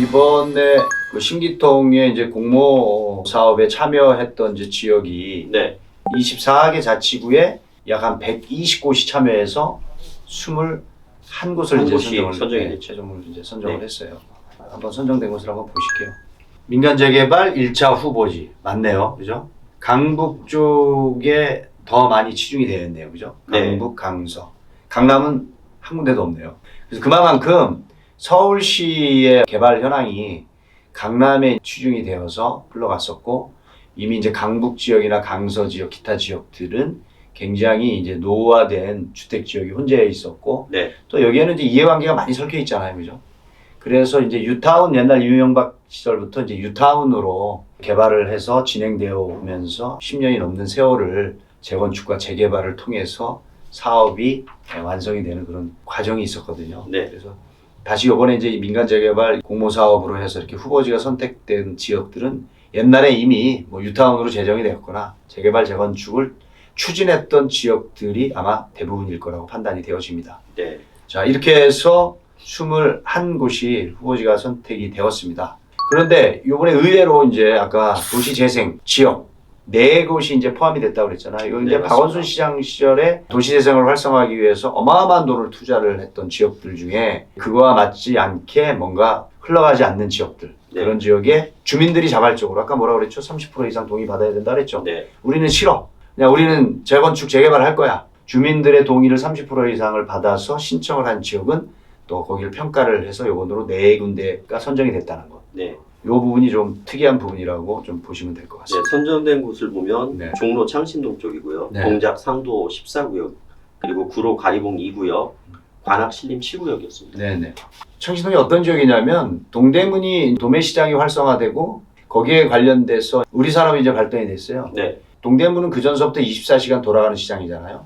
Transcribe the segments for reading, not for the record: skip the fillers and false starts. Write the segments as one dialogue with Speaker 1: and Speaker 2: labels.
Speaker 1: 이번에 그 신기통에 이제 공모 사업에 참여했던 이제 지역이
Speaker 2: 네.
Speaker 1: 24개 자치구에 약 한 120곳이 참여해서 21곳을 이제
Speaker 2: 선정이 됐죠.
Speaker 1: 최종으로 이제 선정을
Speaker 2: 네.
Speaker 1: 했어요. 한번 선정된 것을 한번 보실게요. 민간 재개발 1차 후보지 맞네요, 그죠? 강북 쪽에 더 많이 치중이 되어 있네요, 그죠? 강북, 강서, 강남은 한 군데도 없네요. 그래서 그만큼 서울시의 개발 현황이 강남에 치중이 되어서 흘러갔었고, 이미 이제 강북 지역이나 강서 지역, 기타 지역들은 굉장히 이제 노후화된 주택 지역이 혼재해 있었고,
Speaker 2: 네.
Speaker 1: 또 여기에는 이제 이해관계가 많이 섞여 있잖아요, 그죠? 그래서 이제 유타운 옛날 이명박 시절부터 이제 유타운으로 개발을 해서 진행되어 오면서 10년이 넘는 세월을 재건축과 재개발을 통해서 사업이 완성이 되는 그런 과정이 있었거든요.
Speaker 2: 네.
Speaker 1: 그래서 다시 이번에 이제 민간 재개발 공모 사업으로 해서 이렇게 후보지가 선택된 지역들은 옛날에 이미 뭐 유타운으로 제정이 되었거나 재개발 재건축을 추진했던 지역들이 아마 대부분일 거라고 판단이 되어집니다.
Speaker 2: 네.
Speaker 1: 자, 이렇게 해서 21곳이 후보지가 선택이 되었습니다. 그런데 이번에 의외로 이제 아까 도시재생 지역 4곳이 이제 포함이 됐다고 그랬잖아요. 이거 이제
Speaker 2: 네,
Speaker 1: 박원순 시장 시절에 도시재생을 활성화하기 위해서 어마어마한 돈을 투자를 했던 지역들 중에 그거와 맞지 않게 뭔가 흘러가지 않는 지역들.
Speaker 2: 네.
Speaker 1: 그런 지역에 주민들이 자발적으로 아까 뭐라고 그랬죠? 30% 이상 동의 받아야 된다 그랬죠?
Speaker 2: 네.
Speaker 1: 우리는 싫어. 그냥 우리는 재건축 재개발 할 거야. 주민들의 동의를 30% 이상을 받아서 신청을 한 지역은 또 거기를 평가를 해서 요번으로 4군데가 선정이 됐다는 것.
Speaker 2: 네.
Speaker 1: 이 부분이 좀 특이한 부분이라고 좀 보시면 될 것
Speaker 2: 네.
Speaker 1: 같습니다.
Speaker 2: 선정된 곳을 보면
Speaker 1: 네.
Speaker 2: 종로 창신동 쪽이고요.
Speaker 1: 네.
Speaker 2: 동작 상도 14구역, 그리고 구로 가리봉 2구역, 관악 신림 7구역이었습니다.
Speaker 1: 네네. 청신동이 어떤 지역이냐면 동대문이 도매시장이 활성화되고 거기에 관련돼서 우리 산업이 이제 발전이 됐어요.
Speaker 2: 네.
Speaker 1: 동대문은 그 전서부터 24시간 돌아가는 시장이잖아요.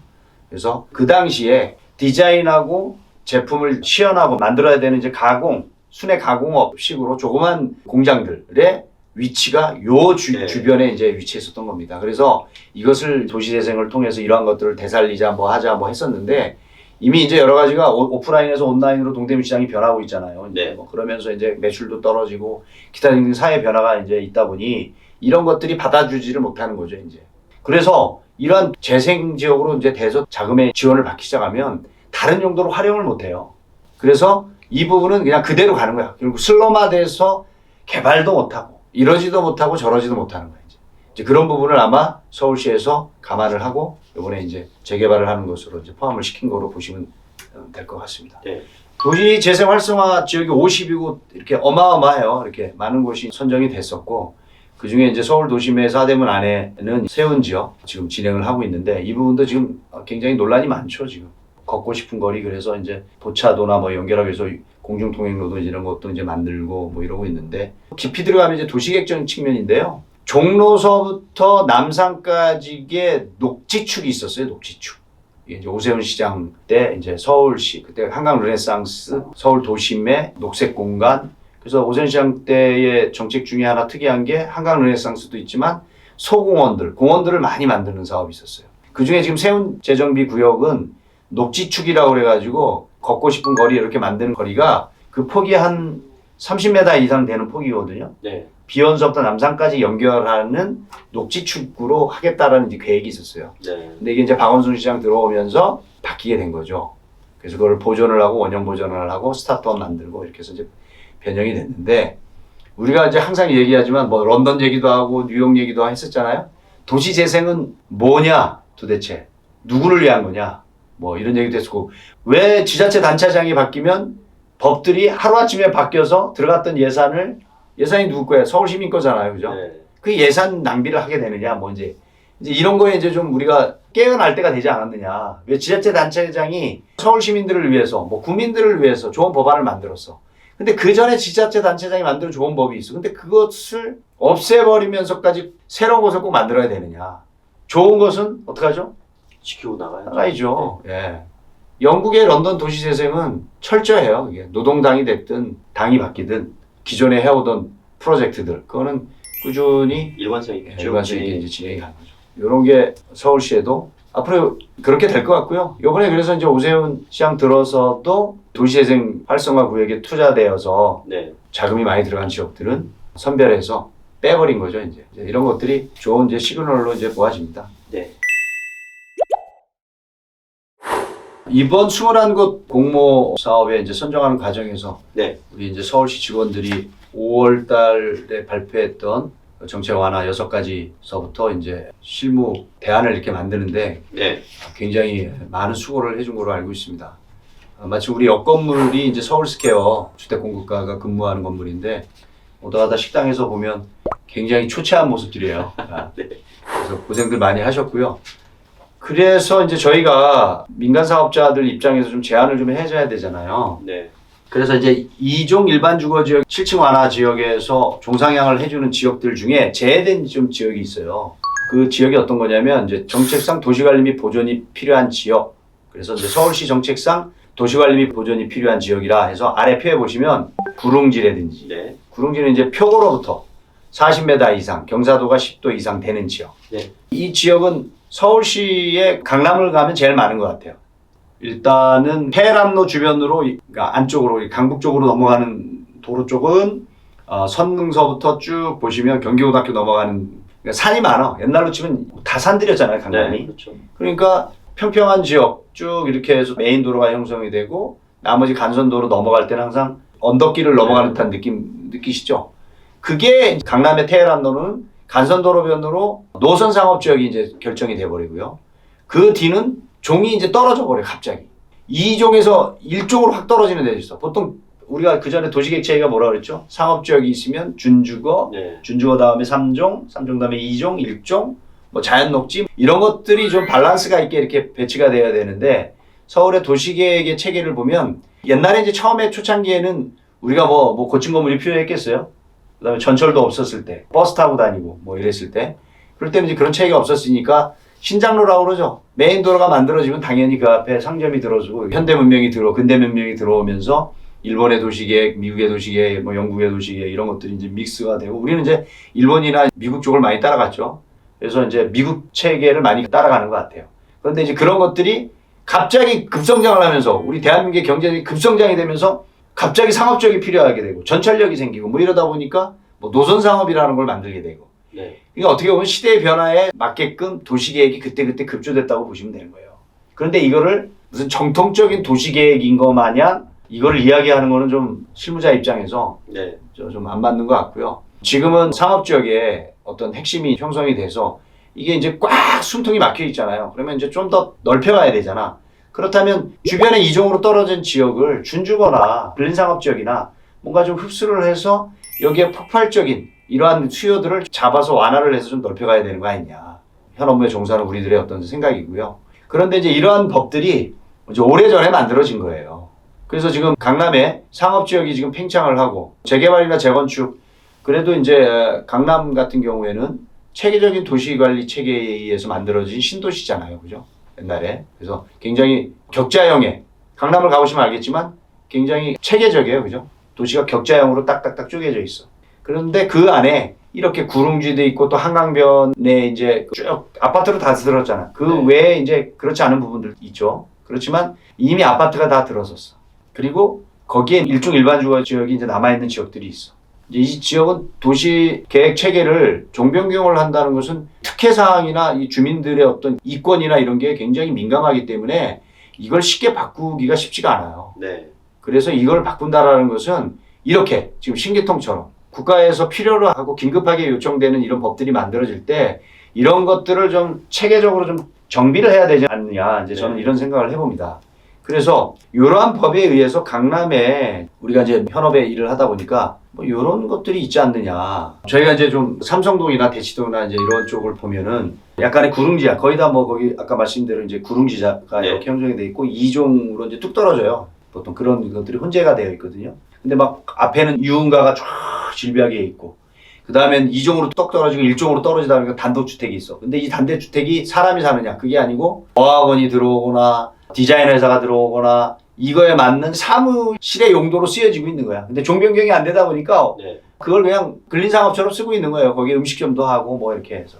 Speaker 1: 그래서 그 당시에 디자인하고 제품을 시연하고 만들어야 되는 이제 순회 가공업식으로 조그만 공장들의 위치가
Speaker 2: 네.
Speaker 1: 주변에 이제 위치했었던 겁니다. 그래서 이것을 도시재생을 통해서 이러한 것들을 되살리자 뭐 하자 뭐 했었는데 이미 이제 여러 가지가 오프라인에서 온라인으로 동대문 시장이 변하고 있잖아요. 이제
Speaker 2: 네.
Speaker 1: 뭐 그러면서 이제 매출도 떨어지고 기타 등등 사회 변화가 이제 있다 보니 이런 것들이 받아주지를 못하는 거죠, 이제. 그래서 이러한 재생 지역으로 이제 대서 자금의 지원을 받기 시작하면 다른 용도로 활용을 못 해요. 그래서 이 부분은 그냥 그대로 가는 거야. 결국 슬럼화돼서 개발도 못하고 이러지도 못하고 저러지도 못하는 거야. 이제 그런 부분을 아마 서울시에서 감안을 하고 이번에 이제 재개발을 하는 것으로 이제 포함을 시킨 거로 보시면 될 것 같습니다.
Speaker 2: 네.
Speaker 1: 도시 재생 활성화 지역이 52곳 이렇게 어마어마해요. 이렇게 많은 곳이 선정이 됐었고 그 중에 이제 서울 도심의 4대문 안에는 세운 지역 지금 진행을 하고 있는데 이 부분도 지금 굉장히 논란이 많죠. 지금 걷고 싶은 거리 그래서 이제 도차도나 뭐 연결하기 위해서 공중통행로도 이런 것도 이제 만들고 뭐 이러고 있는데 깊이 들어가면 이제 도시계획적 측면인데요. 종로서부터 남산까지의 녹지축이 있었어요. 녹지축. 이게 이제 오세훈 시장 때 이제 서울시 그때 한강 르네상스 서울 도심의 녹색 공간. 그래서 오세훈 시장 때의 정책 중에 하나 특이한 게 한강 르네상스도 있지만 소공원들, 공원들을 많이 만드는 사업이 있었어요. 그 중에 지금 세운 재정비 구역은 녹지축이라고 그래가지고 걷고 싶은 거리 이렇게 만드는 거리가 그 폭이 한 30m 이상 되는 폭이거든요.
Speaker 2: 네.
Speaker 1: 비원서부터 남산까지 연결하는 녹지축으로 하겠다라는 이제 계획이 있었어요.
Speaker 2: 네.
Speaker 1: 근데 이게 이제 박원순 시장 들어오면서 바뀌게 된 거죠. 그래서 그걸 보존을 하고 원형 보존을 하고 스타트업 만들고 이렇게 해서 이제 변형이 됐는데 우리가 이제 항상 얘기하지만 뭐 런던 얘기도 하고 뉴욕 얘기도 했었잖아요. 도시 재생은 뭐냐 도대체 누구를 위한 거냐 뭐 이런 얘기도 했었고 왜 지자체 단체장이 바뀌면 법들이 하루아침에 바뀌어서 들어갔던 예산이 누구 거야? 서울 시민 거잖아요. 그죠?
Speaker 2: 네.
Speaker 1: 그 예산 낭비를 하게 되느냐, 뭐 이제 이런 거에 이제 좀 우리가 깨어날 때가 되지 않았느냐. 왜 지자체 단체장이 서울 시민들을 위해서, 뭐 국민들을 위해서 좋은 법안을 만들었어. 근데 그 전에 지자체 단체장이 만든 좋은 법이 있어. 근데 그것을 없애버리면서까지 새로운 것을 꼭 만들어야 되느냐. 좋은 것은 어떡하죠?
Speaker 2: 지키고
Speaker 1: 나가야죠. 예. 영국의 런던 도시재생은 철저해요. 이게 노동당이 됐든 당이 바뀌든 기존에 해오던 프로젝트들 그거는 꾸준히
Speaker 2: 일관성 있게
Speaker 1: 이제 진행이 가는 거죠. 이런 게 서울시에도 앞으로 그렇게 될 것 같고요. 이번에 그래서 이제 오세훈 시장 들어서도 도시재생 활성화 구역에 투자되어서
Speaker 2: 네.
Speaker 1: 자금이 많이 들어간 지역들은 선별해서 빼버린 거죠. 이제 이런 것들이 좋은 이제 시그널로 이제 모아집니다.
Speaker 2: 네.
Speaker 1: 이번 21곳 공모 사업에 이제 선정하는 과정에서
Speaker 2: 네.
Speaker 1: 우리 이제 서울시 직원들이 5월 달에 발표했던 정책 완화 6가지서부터 이제 실무 대안을 이렇게 만드는데
Speaker 2: 네.
Speaker 1: 굉장히 많은 수고를 해준 걸로 알고 있습니다. 마치 우리 옆 건물이 이제 서울스퀘어 주택공급가가 근무하는 건물인데 오다 가다 식당에서 보면 굉장히 초췌한 모습들이에요.
Speaker 2: 네.
Speaker 1: 그래서 고생들 많이 하셨고요. 그래서 이제 저희가 민간 사업자들 입장에서 좀 제한을 좀 해줘야 되잖아요.
Speaker 2: 네.
Speaker 1: 그래서 이제 2종 일반 주거 지역 7층 완화 지역에서 종상향을 해주는 지역들 중에 제외된 좀 지역이 있어요. 그 지역이 어떤 거냐면 이제 정책상 도시관리 및 보존이 필요한 지역. 그래서 이제 서울시 정책상 도시관리 및 보존이 필요한 지역이라 해서 아래 표에 보시면 구릉지라든지
Speaker 2: 네.
Speaker 1: 구릉지는 이제 표고로부터 40m 이상, 경사도가 10도 이상 되는 지역.
Speaker 2: 네.
Speaker 1: 이 지역은 서울시의 강남을 가면 제일 많은 것 같아요. 일단은 해남로 주변으로, 그러니까 안쪽으로 강북 쪽으로 넘어가는 도로 쪽은 선릉서부터 쭉 보시면 경기고등학교 넘어가는, 그러니까 산이 많아. 옛날로 치면 다 산들이었잖아요, 강남이.
Speaker 2: 네. 그렇죠.
Speaker 1: 그러니까 평평한 지역 쭉 이렇게 해서 메인 도로가 형성이 되고 나머지 간선도로 넘어갈 때는 항상 언덕길을 넘어가는 듯한 느낌 느끼시죠? 그게 강남의 테헤란로는 간선도로변으로 노선 상업지역이 이제 결정이 돼버리고요. 그 뒤는 종이 이제 떨어져 버려요, 갑자기. 2종에서 1종으로 확 떨어지는 데도 있어. 보통 우리가 그 전에 도시계획체계가 뭐라 그랬죠? 상업지역이 있으면 준주거,
Speaker 2: 네.
Speaker 1: 준주거 다음에 3종, 3종 다음에 2종, 1종, 뭐 자연녹지 이런 것들이 좀 밸런스가 있게 이렇게 배치가 돼야 되는데 서울의 도시계획의 체계를 보면 옛날에 이제 처음에 초창기에는 우리가 뭐 고층 건물이 필요했겠어요? 그 다음에 전철도 없었을 때, 버스 타고 다니고 뭐 이랬을 때 그럴 때는 이제 그런 체계가 없었으니까 신장로라고 그러죠. 메인 도로가 만들어지면 당연히 그 앞에 상점이 들어주고 현대 문명이 근대 문명이 들어오면서 일본의 도시계획, 미국의 도시계획, 뭐 영국의 도시계획 이런 것들이 이제 믹스가 되고 우리는 이제 일본이나 미국 쪽을 많이 따라갔죠. 그래서 이제 미국 체계를 많이 따라가는 것 같아요. 그런데 이제 그런 것들이 갑자기 급성장을 하면서 우리 대한민국의 경제력이 급성장이 되면서 갑자기 상업적이 필요하게 되고 전철역이 생기고 뭐 이러다 보니까 뭐 노선 상업이라는 걸 만들게 되고
Speaker 2: 네.
Speaker 1: 그러니까 어떻게 보면 시대의 변화에 맞게끔 도시계획이 그때그때 급조됐다고 보시면 되는 거예요. 그런데 이거를 무슨 정통적인 도시계획인 것 마냥 이거를 이야기하는 거는 좀 실무자 입장에서
Speaker 2: 네.
Speaker 1: 좀 안 맞는 것 같고요. 지금은 상업지역에 어떤 핵심이 형성이 돼서 이게 이제 꽉 숨통이 막혀 있잖아요. 그러면 이제 좀 더 넓혀가야 되잖아. 그렇다면 주변에 이종으로 떨어진 지역을 준주거나 근린상업지역이나 뭔가 좀 흡수를 해서 여기에 폭발적인 이러한 수요들을 잡아서 완화를 해서 좀 넓혀가야 되는 거 아니냐. 현 업무에 종사하는 우리들의 어떤 생각이고요. 그런데 이제 이러한 법들이 이제 오래전에 만들어진 거예요. 그래서 지금 강남에 상업지역이 지금 팽창을 하고 재개발이나 재건축 그래도 이제 강남 같은 경우에는 체계적인 도시관리 체계에 의해서 만들어진 신도시잖아요. 그죠? 옛날에. 그래서 굉장히 격자형의 강남을 가보시면 알겠지만 굉장히 체계적이에요. 그죠? 도시가 격자형으로 딱딱딱 쪼개져 있어. 그런데 그 안에 이렇게 구릉지도 있고 또 한강변에 이제 쭉 아파트로 다 들었잖아. 그
Speaker 2: 네.
Speaker 1: 외에 이제 그렇지 않은 부분들 있죠. 그렇지만 이미 아파트가 다 들어섰어. 그리고 거기에 일종 일반 주거 지역이 이제 남아있는 지역들이 있어. 이제 이 지역은 도시 계획 체계를 종변경을 한다는 것은 특혜 사항이나 이 주민들의 어떤 이권이나 이런 게 굉장히 민감하기 때문에 이걸 쉽게 바꾸기가 쉽지가 않아요.
Speaker 2: 네.
Speaker 1: 그래서 이걸 바꾼다라는 것은 이렇게 지금 신기통처럼 국가에서 필요로 하고 긴급하게 요청되는 이런 법들이 만들어질 때 이런 것들을 좀 체계적으로 좀 정비를 해야 되지 않느냐. 이제 저는
Speaker 2: 네.
Speaker 1: 이런 생각을 해봅니다. 그래서 이러한 법에 의해서 강남에 우리가 이제 현업에 일을 하다 보니까 뭐 이런 것들이 있지 않느냐. 저희가 이제 좀 삼성동이나 대치동이나 이제 이런 쪽을 보면은 약간의 구릉지야. 거의 다 뭐 거기 아까 말씀드린 대로 이제 구릉지자가
Speaker 2: 네.
Speaker 1: 이렇게 형성이 돼 있고 2종으로 이제 뚝 떨어져요. 보통 그런 것들이 혼재가 되어 있거든요. 근데 막 앞에는 유흥가가 쫙 질비하게 있고 그 다음엔 2종으로 떡 떨어지고 1종으로 떨어지다 보니까 단독주택이 있어. 근데 이 단독주택이 사람이 사느냐 그게 아니고 어학원이 들어오거나 디자인 회사가 들어오거나 이거에 맞는 사무실의 용도로 쓰여지고 있는 거야. 근데 종변경이 안 되다 보니까
Speaker 2: 네.
Speaker 1: 그걸 그냥 근린상업처럼 쓰고 있는 거예요. 거기에 음식점도 하고 뭐 이렇게 해서.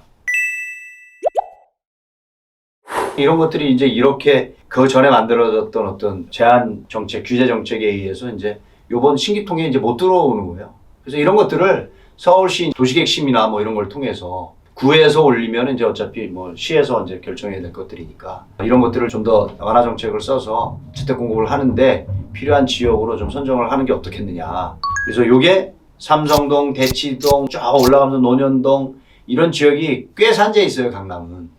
Speaker 1: 이런 것들이 이제 이렇게 그 전에 만들어졌던 어떤 제한 정책, 규제 정책에 의해서 이제 요번 신기통에 이제 못 들어오는 거예요. 그래서 이런 것들을 서울시 도시계획심의나 뭐 이런 걸 통해서 구에서 올리면 이제 어차피 뭐 시에서 이제 결정해야 될 것들이니까 이런 것들을 좀 더 완화 정책을 써서 주택 공급을 하는데 필요한 지역으로 좀 선정을 하는 게 어떻겠느냐. 그래서 요게 삼성동, 대치동, 쫙 올라가면서 논현동 이런 지역이 꽤 산재해 있어요, 강남은.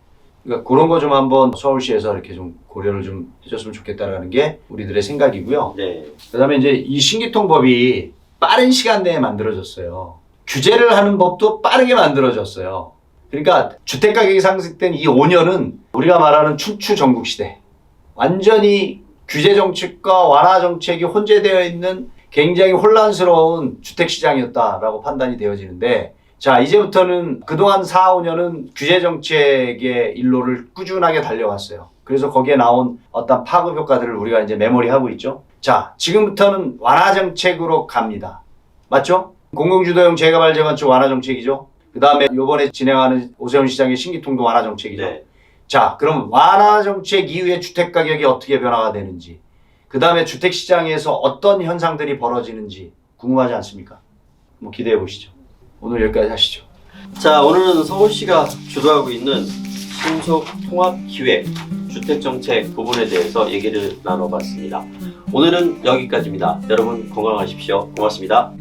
Speaker 1: 그러니까 그런 거 좀 한번 서울시에서 이렇게 좀 고려를 좀 해줬으면 좋겠다라는 게 우리들의 생각이고요.
Speaker 2: 네.
Speaker 1: 그다음에 이제 이 신기통법이 빠른 시간 내에 만들어졌어요. 규제를 하는 법도 빠르게 만들어졌어요. 그러니까 주택 가격이 상승된 이 5년은 우리가 말하는 춘추 전국시대. 완전히 규제 정책과 완화 정책이 혼재되어 있는 굉장히 혼란스러운 주택 시장이었다라고 판단이 되어지는데, 자, 이제부터는 그동안 4, 5년은 규제 정책의 일로를 꾸준하게 달려왔어요. 그래서 거기에 나온 어떤 파급 효과들을 우리가 이제 메모리하고 있죠. 자, 지금부터는 완화 정책으로 갑니다. 맞죠? 공공주도형 재개발 재건축 완화 정책이죠. 그 다음에 요번에 진행하는 오세훈 시장의 신기통도 완화 정책이죠.
Speaker 2: 네.
Speaker 1: 자, 그럼 완화 정책 이후에 주택 가격이 어떻게 변화가 되는지, 그 다음에 주택 시장에서 어떤 현상들이 벌어지는지 궁금하지 않습니까? 한번 기대해 보시죠. 오늘 여기까지 하시죠.
Speaker 2: 자, 오늘은 서울시가 주도하고 있는 신속 통합 기획 주택 정책 부분에 대해서 얘기를 나눠봤습니다. 오늘은 여기까지입니다. 여러분 건강하십시오. 고맙습니다.